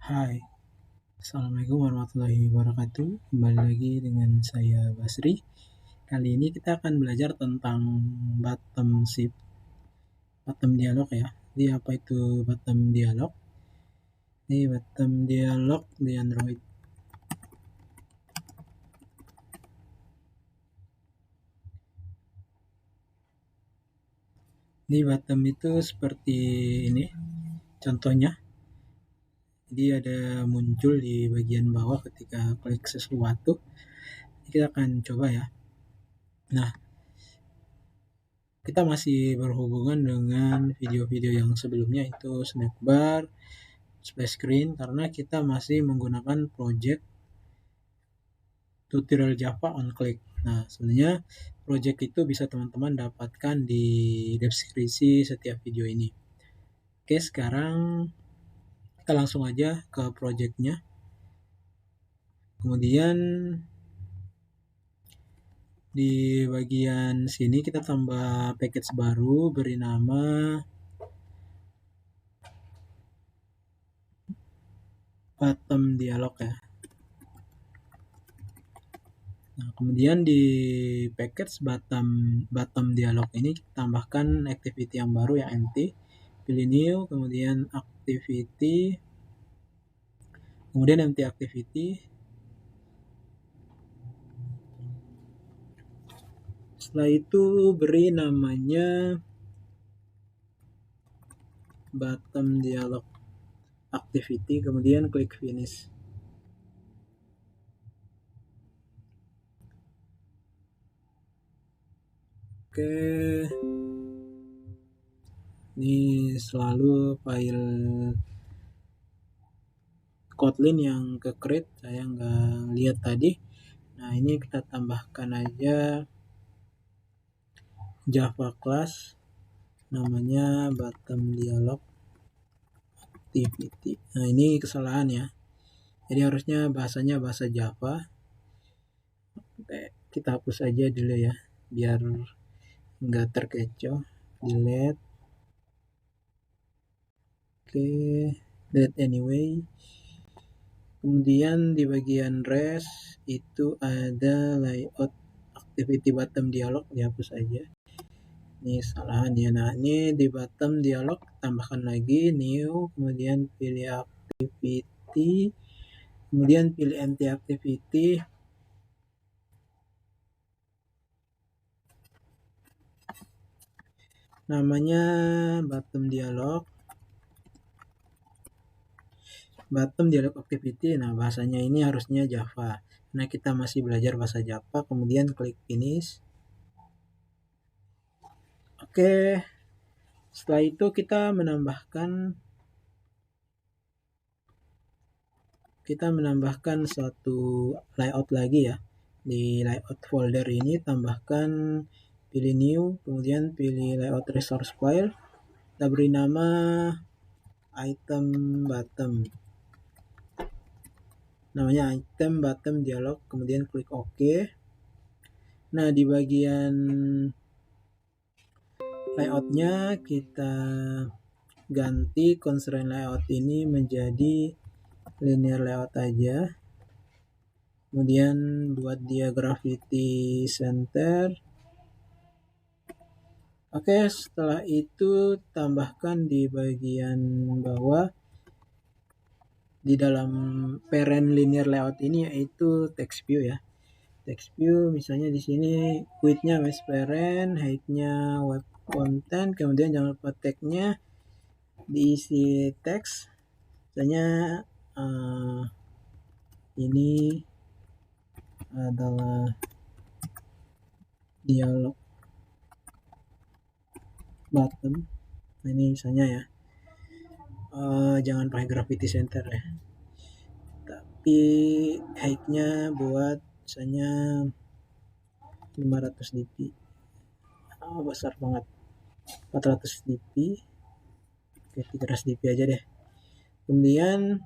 Hai, Assalamualaikum warahmatullahi wabarakatuh. Kembali lagi dengan saya Basri. Kali ini kita akan belajar tentang bottom dialog ya. Jadi apa itu bottom dialog? Ini bottom dialog di Android. Di bottom itu seperti ini contohnya. Jadi ada muncul di bagian bawah ketika klik sesuatu. Kita akan coba ya. Nah, kita masih berhubungan dengan video-video yang sebelumnya itu snack bar, splash screen, karena kita masih menggunakan project tutorial Java on Click. Nah, sebenarnya project itu bisa teman-teman dapatkan di deskripsi setiap video ini. Oke, sekarang kita langsung aja ke projectnya. Kemudian di bagian sini kita tambah package baru, beri nama bottom dialog ya. Nah, kemudian di package bottom dialog ini kita tambahkan activity yang baru ya, empty. Pilih new, kemudian activity, kemudian empty activity. Setelah itu beri namanya bottom dialog activity, kemudian klik finish. Oke, ini selalu file Kotlin yang ke create, saya nggak lihat tadi. Nah, ini kita tambahkan aja Java class, namanya bottom dialog activity. Nah, ini kesalahan ya. Jadi harusnya bahasanya bahasa Java. Oke, kita hapus aja dulu ya, biar nggak terkecoh. Delete. Oke, delete anyway. Kemudian di bagian rest itu ada layout activity bottom dialog, dihapus aja. Ini kesalahan ya. Nah, ini di bottom dialog tambahkan lagi new, kemudian pilih activity, kemudian pilih empty activity. Namanya bottom dialog activity. Nah, bahasanya ini harusnya Java. Nah, kita masih belajar bahasa Java, kemudian klik finish. Oke, setelah itu kita menambahkan satu layout lagi ya. Di layout folder ini tambahkan, pilih new, kemudian pilih layout resource file. Kita beri nama item bottom. Namanya item bottom dialog, kemudian klik OK. Nah, di bagian layoutnya kita ganti constraint layout ini menjadi linear layout aja. Kemudian buat dia gravity center. Oke, setelah itu tambahkan di bagian bawah di dalam parent linear layout ini, yaitu text view ya. Text view misalnya di sini width-nya web parent, height-nya web content, kemudian jangan lupa tag-nya diisi teks. Misalnya ini adalah dialog bottom. Nah, ini misalnya ya, jangan pakai gravity center ya, tapi height-nya buat misalnya 500 dp, besar banget, 400 dp. Oke, 300 dp aja deh. Kemudian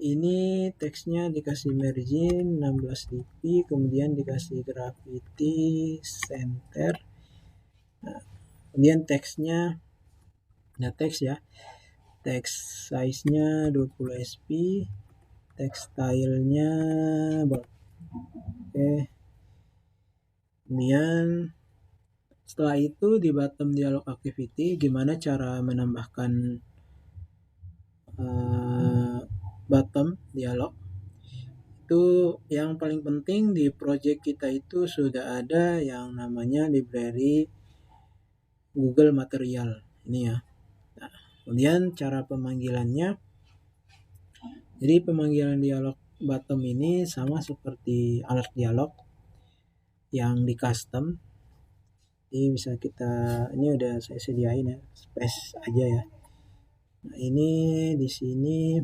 ini teksnya dikasih margin 16 dp, kemudian dikasih gravity center. Nah, kemudian teksnya, nah teks ya, text size-nya 20 sp, text style-nya bold. Oke. Kemudian setelah itu di bottom dialog activity gimana cara menambahkan bottom dialog. Itu yang paling penting di project kita itu sudah ada yang namanya library Google Material ini ya. Nah, kemudian cara pemanggilannya, jadi pemanggilan dialog bottom ini sama seperti alert dialog yang di custom. Jadi bisa kita, ini udah saya sediain ya, space aja ya. Nah, ini di sini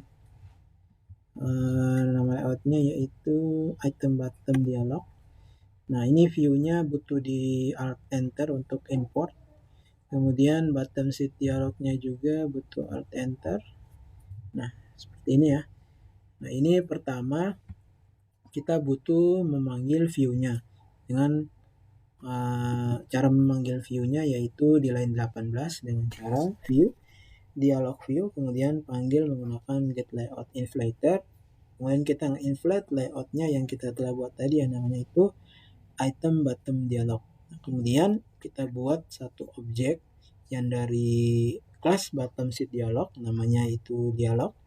nama layoutnya yaitu item bottom dialog. Nah, ini view-nya butuh di alt enter untuk import. Kemudian bottom sheet dialognya juga butuh alt enter. Nah, seperti ini ya. Nah, ini pertama kita butuh memanggil view-nya dengan cara memanggil view-nya yaitu di line 18 dengan cara view, dialog view, kemudian panggil menggunakan get layout inflator. Kemudian kita nge-inflate layout-nya yang kita telah buat tadi yang namanya itu item bottom dialog. Nah, kemudian kita buat satu objek yang dari kelas bottom sheet dialog, namanya itu dialog.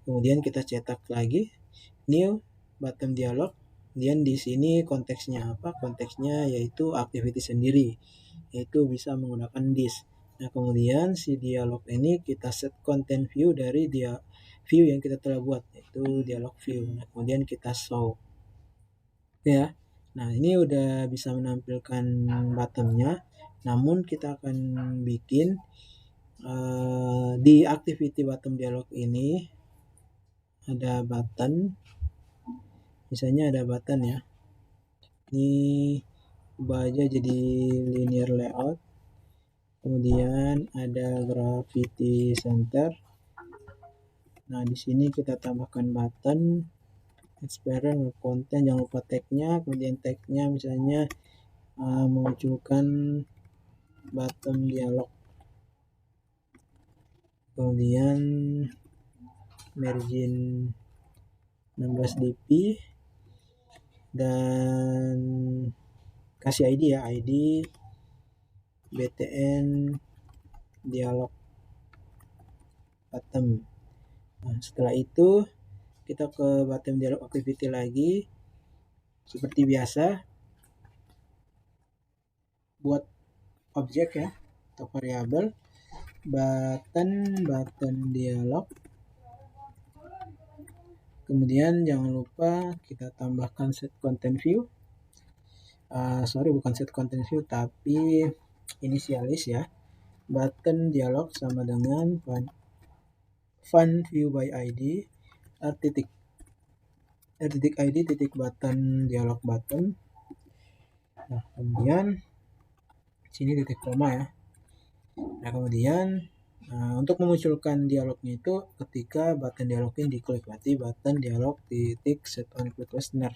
Kemudian kita cetak lagi new bottom dialog. Kemudian di sini konteksnya apa? Konteksnya yaitu activity sendiri, yaitu bisa menggunakan this. Nah, kemudian si dialog ini kita set content view dari dia view yang kita telah buat, yaitu dialog view. Nah, kemudian kita show. Ya. Nah, ini udah bisa menampilkan bottomnya. Namun kita akan bikin di activity bottom dialog ini ada button. Misalnya ada button ya. Ini ubah aja jadi linear layout. Kemudian ada gravity center. Nah, di sini kita tambahkan button, experience, content, jangan lupa tag-nya. Kemudian tag-nya misalnya memunculkan bottom dialog. Kemudian margin 16 dp dan kasih ID ya, ID btn dialog bottom. Nah, setelah itu kita ke bottom dialog activity lagi seperti biasa, buat objek ya atau variabel button dialog. Kemudian jangan lupa kita tambahkan set content view. Bukan set content view tapi inisialis ya. Button dialog sama dengan fun view by id titik id titik button dialog button. Nah, kemudian sini titik koma ya. Nah, kemudian untuk memunculkan dialognya itu ketika button dialog ini diklik, berarti button dialog titik set on click listener.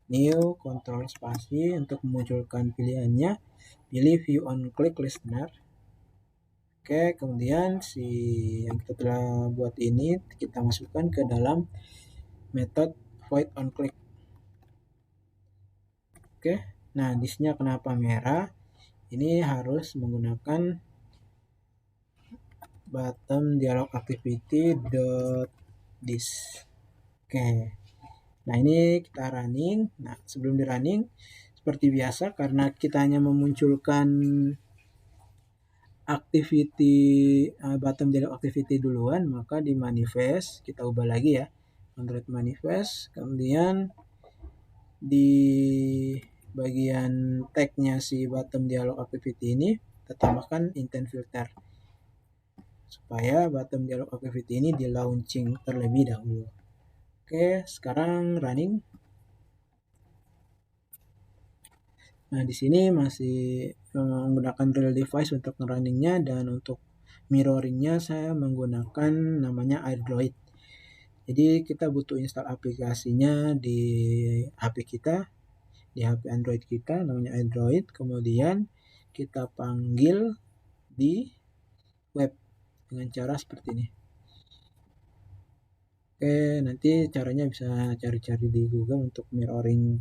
New control spasi untuk memunculkan pilihannya, pilih view on click listener. Oke, kemudian si yang kita telah buat ini kita masukkan ke dalam metode void on click. Oke, nah disk-nya kenapa merah? Ini harus menggunakan bottom dialog activity .disk. Oke. Nah, ini kita running. Nah, sebelum di running seperti biasa karena kita hanya memunculkan activity bottom dialog activity duluan, maka di manifest kita ubah lagi ya. Android manifest, kemudian di bagian tag-nya si bottom dialog activity ini kita tambahkan intent filter supaya bottom dialog activity ini di launching terlebih dahulu. Oke, sekarang running. Nah, di sini masih menggunakan real device untuk runningnya, dan untuk mirroringnya saya menggunakan namanya Android. Jadi kita butuh install aplikasinya di HP kita, di HP Android kita namanya Android. Kemudian kita panggil di web dengan cara seperti ini. Oke, nanti caranya bisa cari-cari di Google untuk mirroring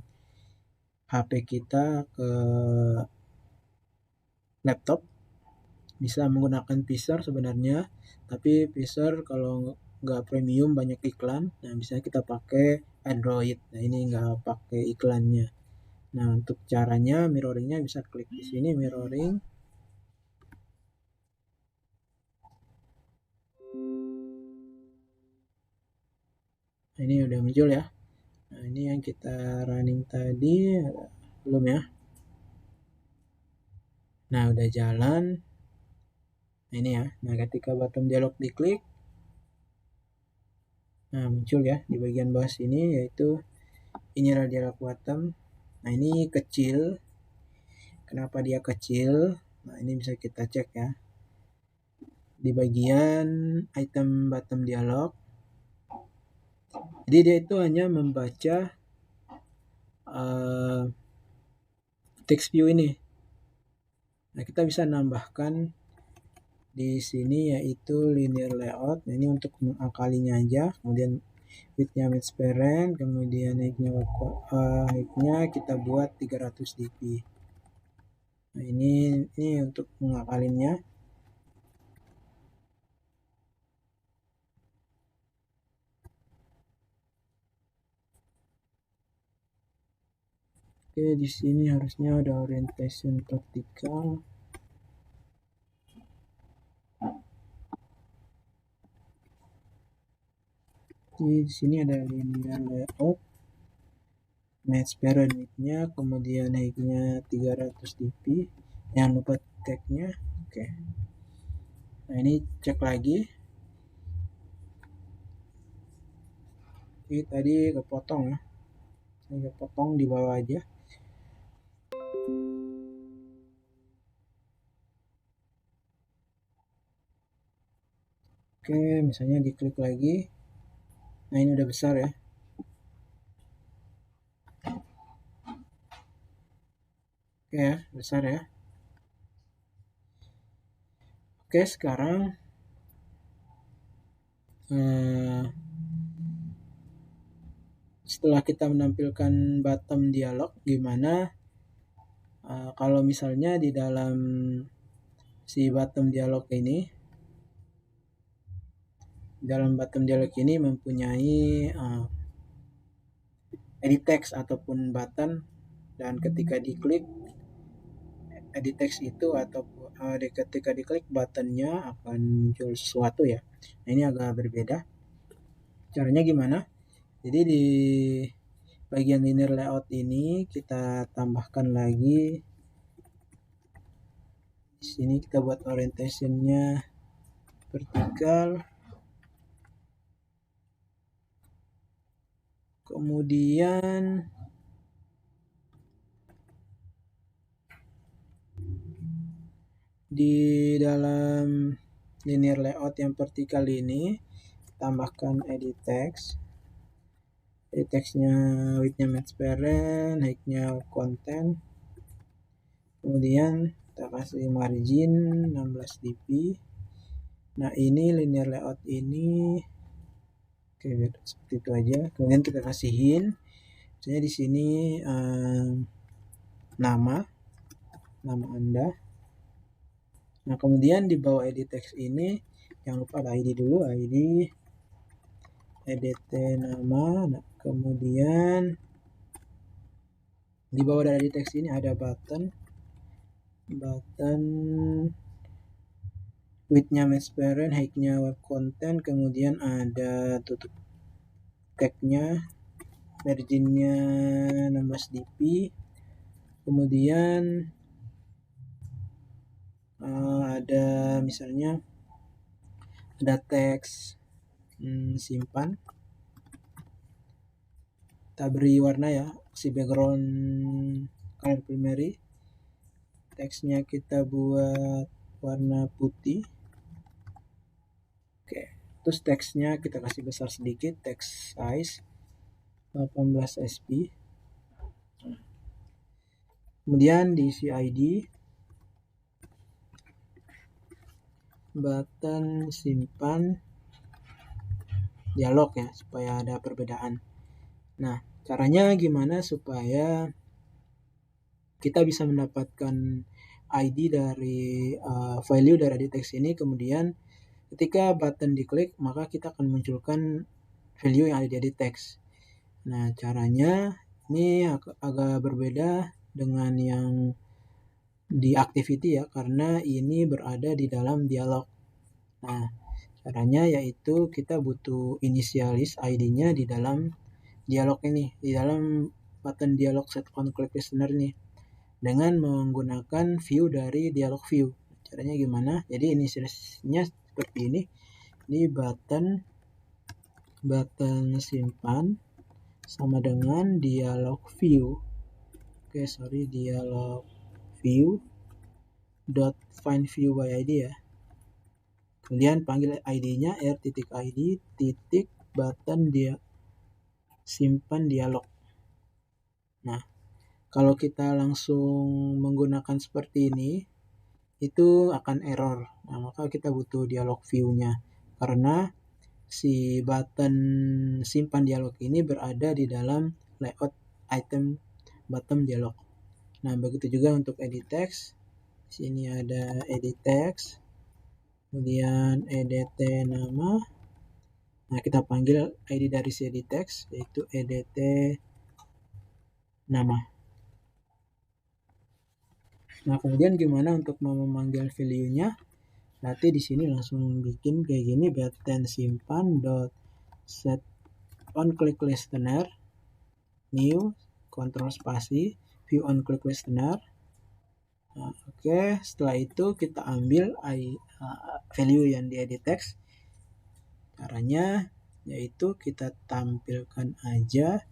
HP kita ke laptop. Bisa menggunakan Pixar sebenarnya, tapi Pixar kalau nggak premium banyak iklan. Nah, bisa kita pakai Android. Nah, ini nggak pakai iklannya. Nah, untuk caranya mirroringnya bisa klik di sini mirroring. Nah, ini udah muncul ya. Nah, ini yang kita running tadi belum ya. Nah, udah jalan. Nah, ini ya. Nah, ketika bottom dialog diklik, nah muncul ya di bagian bawah sini yaitu inilah dialog bottom. Nah, ini kecil. Kenapa dia kecil? Nah, ini bisa kita cek ya. Di bagian item bottom dialog. Jadi dia itu hanya membaca text view ini. Nah, kita bisa nambahkan di sini yaitu linear layout. Nah, ini untuk mengakalinya aja. Kemudian width-nya match parent, kemudian height-nya kita buat 300 dp. Nah, ini untuk mengakalinnya. Oke, di sini harusnya ada orientation vertikal. Di sini ada linear layout, match parent width-nya, kemudian height-nya 300 dp. Jangan lupa tag-nya. Oke. Nah, ini cek lagi. Ini tadi kepotong ya. Ini kepotong di bawah aja. Oke, misalnya diklik lagi. Nah, ini udah besar ya. Oke ya, besar ya. Oke, sekarang setelah kita menampilkan bottom dialog, gimana kalau misalnya di dalam si bottom dialog ini, mempunyai edit text ataupun button, dan ketika diklik edit text itu atau ketika diklik buttonnya akan muncul sesuatu ya. Nah, ini agak berbeda. Caranya gimana? Jadi di bagian linear layout ini kita tambahkan lagi. Di sini kita buat orientationnya vertikal. Kemudian di dalam linear layout yang vertikal ini tambahkan edit text. Edit textnya width-nya match parent, height-nya content. Kemudian kita kasih margin 16 dp. Nah, ini linear layout ini oke, seperti itu aja. Kemudian kita kasih hint. Misalnya di sini nama Anda. Nah, kemudian di bawah edit text ini jangan lupa ada ID dulu, ID edit nama. Nah, kemudian di bawah dari edit text ini ada button width-nya match parent, height-nya web content, kemudian ada tutup tag-nya, margin-nya 16 dp. Kemudian ada misalnya ada teks simpan. Kita beri warna ya, si background color primary. Teksnya kita buat warna putih. Oke, terus teksnya kita kasih besar sedikit, text size 18 sp. Kemudian diisi ID. button simpan dialog ya, supaya ada perbedaan. Nah, caranya gimana supaya kita bisa mendapatkan ID dari value dari edit text ini, kemudian ketika button diklik maka kita akan munculkan value yang ada di edit text. Nah, caranya ini agak berbeda dengan yang di activity ya, karena ini berada di dalam dialog. Nah, caranya yaitu kita butuh initialize ID-nya di dalam dialog ini, di dalam button dialog set on click listener nih, dengan menggunakan view dari dialog view. Caranya gimana? Jadi inisialisnya seperti ini. Ini button simpan sama dengan dialog view. Dialog view dot find view by ID ya. Kemudian panggil ID-nya r.id titik button dia simpan dialog. Nah, kalau kita langsung menggunakan seperti ini, itu akan error. Nah, maka kita butuh dialog view-nya, karena si button simpan dialog ini berada di dalam layout item button dialog. Nah, begitu juga untuk edit text. Sini ada edit text, kemudian edt nama. Nah, kita panggil ID dari si edit text, yaitu edt nama. Nah, kemudian gimana untuk memanggil value-nya? Nanti di sini langsung bikin kayak gini, button simpan dot set on click listener new kontrol spasi view on click listener. Nah, oke. Setelah itu kita ambil value yang di edit text. Caranya yaitu kita tampilkan aja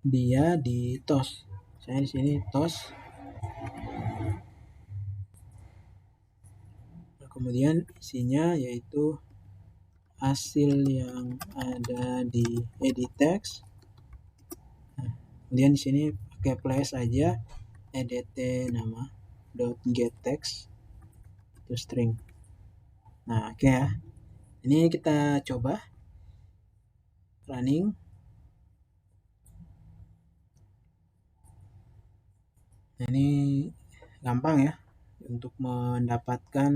dia di toast. Saya di sini toast. Nah, kemudian isinya yaitu hasil yang ada di edit text. Nah, kemudian di sini pakai place aja edt nama dot get text to string. Nah, oke ya. Ini kita coba running. Nah, ini gampang ya untuk mendapatkan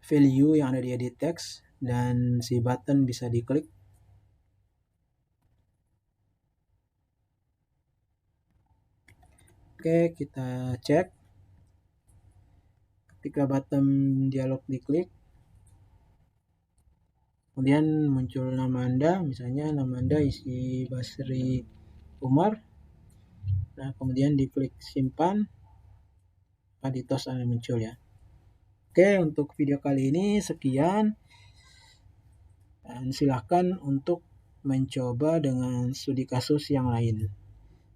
value yang ada di edit text dan si button bisa diklik. Oke, kita cek. Ketika button dialog diklik, kemudian muncul nama Anda, misalnya nama Anda isi Basri Umar. Nah, kemudian diklik simpan, di toast Anda muncul ya. Oke, untuk video kali ini sekian. Dan silakan untuk mencoba dengan studi kasus yang lain.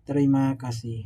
Terima kasih.